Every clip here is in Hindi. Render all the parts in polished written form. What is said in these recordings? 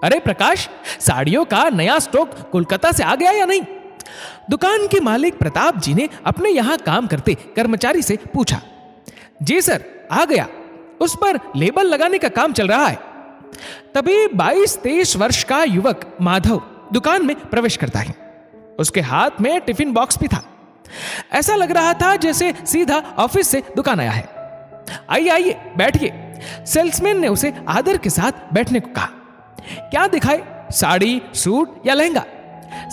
अरे प्रकाश, साड़ियों का नया स्टॉक कोलकाता से आ गया या नहीं? दुकान के मालिक प्रताप जी ने अपने यहां काम करते कर्मचारी से पूछा। जी सर, आ गया, उस पर लेबल लगाने का काम चल रहा है। तभी 22-23 वर्ष का युवक माधव दुकान में प्रवेश करता है। उसके हाथ में टिफिन बॉक्स भी था। ऐसा लग रहा था जैसे सीधा ऑफिस से दुकान आया है। आइए आइए, बैठिए। सेल्समैन ने उसे आदर के साथ बैठने को कहा। क्या दिखाए, साड़ी, सूट या लहंगा?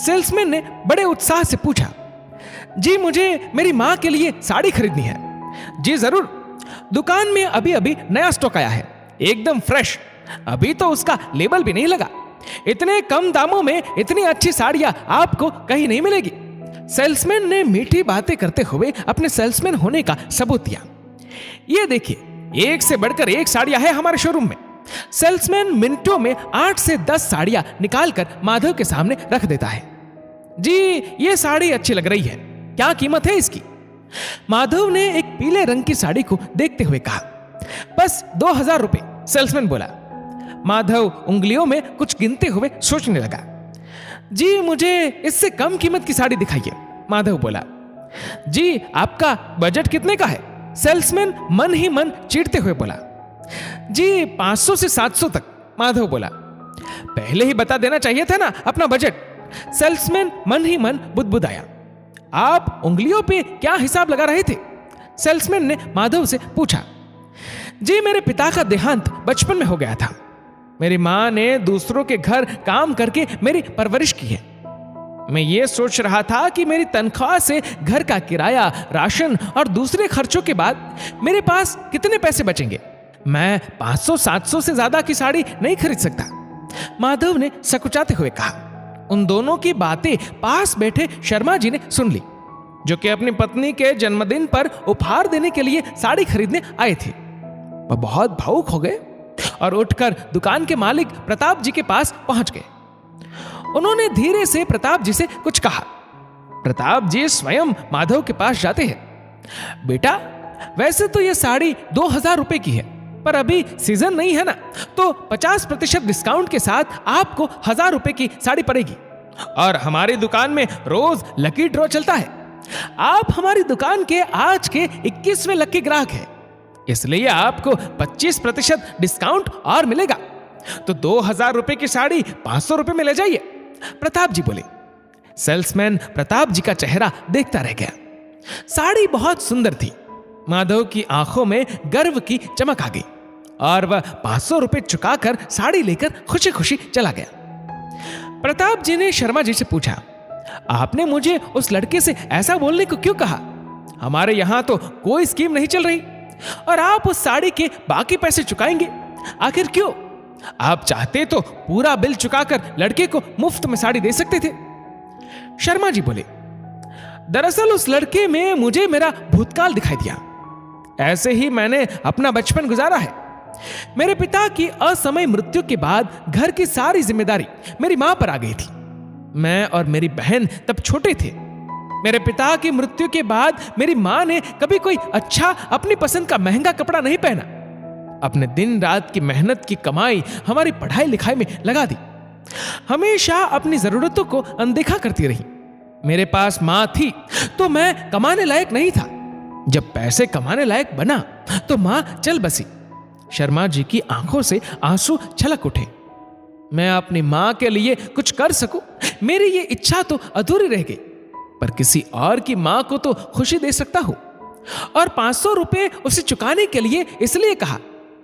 सेल्समैन ने बड़े उत्साह से पूछा। जी, मुझे मेरी मां के लिए साड़ी खरीदनी है। जी जरूर, दुकान में अभी अभी नया स्टॉक आया है, एकदम फ्रेश। अभी तो उसका लेबल भी नहीं लगा। इतने कम दामों में इतनी अच्छी साड़ियां आपको कहीं नहीं मिलेगी। सेल्समैन ने मीठी बातें करते हुए अपने सेल्समैन होने का सबूत दिया। ये देखिए, एक से बढ़कर एक साड़ियां है हमारे शोरूम में। सेल्समैन मिनटों में 8 से 10 साड़ियां निकालकर माधव के सामने रख देता है। जी, ये साड़ी अच्छी लग रही है, क्या कीमत है इसकी? माधव ने एक पीले रंग की साड़ी को देखते हुए कहा। बस 2000 रुपए, सेल्समैन बोला। माधव उंगलियों में कुछ गिनते हुए सोचने लगा। जी, मुझे इससे कम कीमत की साड़ी दिखाइए, माधव बोला। जी, आपका बजट कितने का है? सेल्समैन मन ही मन चीढ़ते हुए बोला। जी, 500 से 700 तक, माधव बोला। पहले ही बता देना चाहिए था ना अपना बजट। सेल्समैन मन ही मन बुदबुदाया। आप उंगलियों पे क्या हिसाब लगा रहे थे? सेल्समैन ने माधव से पूछा। जी, मेरे पिता का देहांत बचपन में हो गया था। मेरी मां ने दूसरों के घर काम करके मेरी परवरिश की है। मैं ये सोच रहा था कि मेरी तनख्वाह से घर का किराया, राशन और दूसरे खर्चों के बाद मेरे पास कितने पैसे बचेंगे। मैं 500-700 से ज्यादा की साड़ी नहीं खरीद सकता, माधव ने सकुचाते हुए कहा। उन दोनों की बातें पास बैठे शर्मा जी ने सुन ली, जो कि अपनी पत्नी के जन्मदिन पर उपहार देने के लिए साड़ी खरीदने आए थे। वह बहुत भावुक हो गए और उठकर दुकान के मालिक प्रताप जी के पास पहुंच गए। उन्होंने धीरे से प्रताप जी से कुछ कहा। प्रताप जी स्वयं माधव के पास जाते हैं। बेटा, वैसे तो यह साड़ी 2000 रुपए की है, पर अभी सीजन नहीं है ना, तो 50% डिस्काउंट के साथ आपको 1000 रुपए की साड़ी पड़ेगी। और हमारी दुकान में रोज लकी ड्रॉ चलता है। आप हमारी दुकान के आज के 21वें लकी ग्राहक हैं, इसलिए आपको 25% डिस्काउंट और मिलेगा। तो 2000 रुपए की साड़ी 500 रुपए में ले जाइए, प्रताप जी बोले। सेल्समैन प्रताप जी का चेहरा देखता रह गया। साड़ी बहुत सुंदर थी। माधव की आंखों में गर्व की चमक आ गई और वह 500 रुपए चुकाकर साड़ी लेकर खुशी खुशी चला गया। प्रताप जी ने शर्मा जी से पूछा, आपने मुझे उस लड़के से ऐसा बोलने को क्यों कहा? हमारे यहां तो कोई स्कीम नहीं चल रही और आप उस साड़ी के बाकी पैसे चुकाएंगे, आखिर क्यों? आप चाहते तो पूरा बिल चुकाकर लड़के को मुफ्त में साड़ी दे सकते थे। शर्मा जी बोले, दरअसल उस लड़के में मुझे मेरा भूतकाल दिखाई दिया। ऐसे ही मैंने अपना बचपन गुजारा है। मेरे पिता की असमय मृत्यु के बाद घर की सारी जिम्मेदारी मेरी मां पर आ गई थी। मैं और मेरी बहन तब छोटे थे। मेरे पिता की मृत्यु के बाद मेरी मां ने कभी कोई अच्छा अपनी पसंद का महंगा कपड़ा नहीं पहना। अपने दिन रात की मेहनत की कमाई हमारी पढ़ाई लिखाई में लगा दी। हमेशा अपनी जरूरतों को अनदेखा करती रही। मेरे पास मां थी तो मैं कमाने लायक नहीं था। जब पैसे कमाने लायक बना तो मां चल बसी। शर्मा जी की आंखों से आंसू छलक उठे। मैं अपनी मां के लिए कुछ कर सकूं, मेरी ये इच्छा तो अधूरी रह गई, पर किसी और की मां को तो खुशी दे सकता हूं। और 500 रुपए उसे चुकाने के लिए इसलिए कहा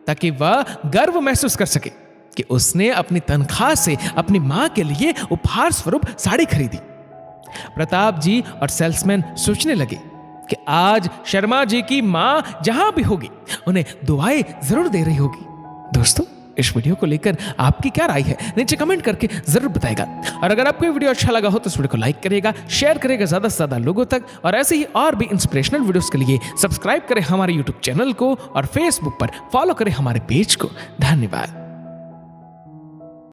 ताकि वह गर्व महसूस कर सके कि उसने अपनी तनख्वाह से अपनी मां के लिए उपहार स्वरूप साड़ी खरीदी। प्रताप जी और सेल्समैन सोचने लगे कि आज शर्मा जी की मां जहां भी होगी उन्हें दुआएं जरूर दे रही होगी। दोस्तों, इस वीडियो को लेकर आपकी क्या राय है नीचे कमेंट करके जरूर बताएगा। और अगर आपको ये वीडियो अच्छा लगा हो तो इस वीडियो को लाइक करेगा, शेयर करेगा ज्यादा से ज्यादा लोगों तक, और ऐसे ही और भी इंस्पिरेशनल वीडियोस के लिए सब्सक्राइब करें हमारे यूट्यूब चैनल को और फेसबुक पर फॉलो करें हमारे पेज को। धन्यवाद।